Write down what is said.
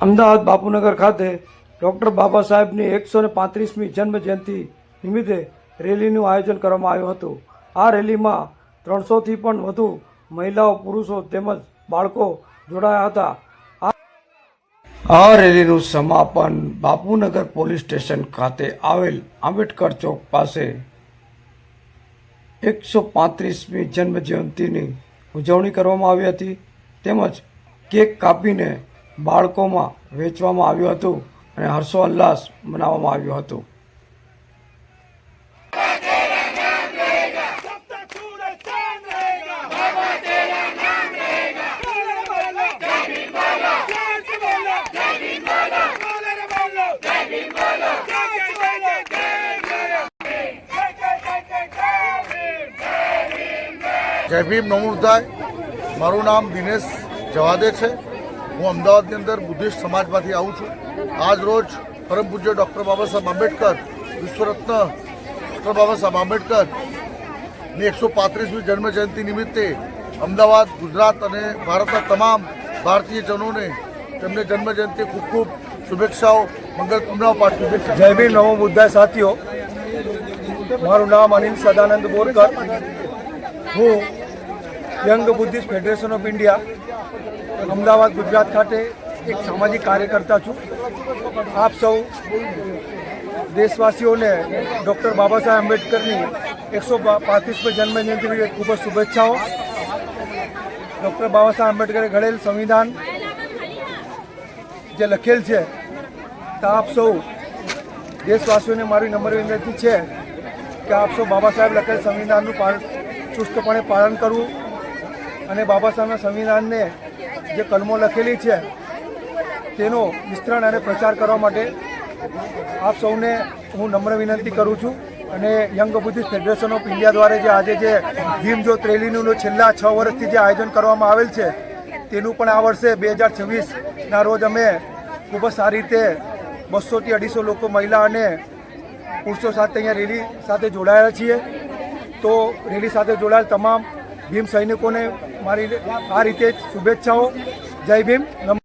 અમદાવાદ બાપુનગર ખાતે ડૉક્ટર બાબા સાહેબની 135મી જન્મ જયંતિ નિમિત્તે રેલીનું આયોજન કરવામાં આવ્યું હતું। આ રેલીમાં 300થી પણ વધુ મહિલાઓ, પુરુષો તેમજ બાળકો જોડાયા હતા। આ રેલીનું સમાપન બાપુનગર પોલીસ સ્ટેશન ખાતે આવેલ આંબેડકર ચોક પાસે 135મી જન્મ જયંતિની ઉજવણી કરવામાં આવી હતી તેમજ કેક કાપીને બાળકોમાં વેચવામાં આવ્યું હતું અને હર્ષોલ્લાસ મનાવવામાં આવ્યું હતું। जय भीम नमो बुद्धाय। मारू नाम दिनेश जवादे है। हूँ अमदावाद अंदर बुद्धिस्ट समाज में आऊँ छूँ। आज रोज परम पूज्य डॉक्टर बाबा साहब आंबेडकर विश्वरत्न डॉक्टर बाबा साहब आंबेडकर 135મી जन्म जयंती निमित्ते अमदावाद गुजरात और भारत तमाम भारतीयजनों ने तेमने जन्म जयंती खूब खूब शुभेच्छाओं मंगल कामनाओं पाठी। जय भीम नमो बुद्धाय साथियों, मारू नाम अनिल सदानंद बोरकर। हूँ young Buddhist federation of India Amdavad Gujarat खाते एक सामाजिक कार्यकर्ता छूँ। आप सौ देशवासीओं ने डॉक्टर बाबा साहेब आंबेडकर की 135મી जन्म जयंती खूब शुभेच्छाओं। डॉक्टर बाबा साहेब आंबेडकर घड़ेल संविधान जे लखेल है तो आप सौ देशवासीओं ने मारी नम्र विनती है कि आप सौ बाबा साहेब लखेल संविधान चुस्तपणे पालन करवू અને બાબા સાહેબના સંવિધાનને જે કલમો લખેલી છે તેનો વિસ્તરણ અને પ્રચાર કરવા માટે આપ સૌને હું નમ્ર વિનંતી કરું છું। અને young Buddhist federation of India દ્વારા જે આજે જે ભીમ જ્યોત રેલીનું છેલ્લા 6 વર્ષથી જે આયોજન કરવામાં આવેલ છે તેનું પણ આ વર્ષે 2026ના રોજ અમે ખૂબ જ સારી રીતે 200થી 250 લોકો, મહિલા અને પુરુષો સાથે અહીંયા રેલી સાથે જોડાયેલા છીએ। તો રેલી સાથે જોડાયેલ તમામ ભીમ સૈનિકોને મારી આ રીતે શુભેચ્છાઓ। જય ભીમ।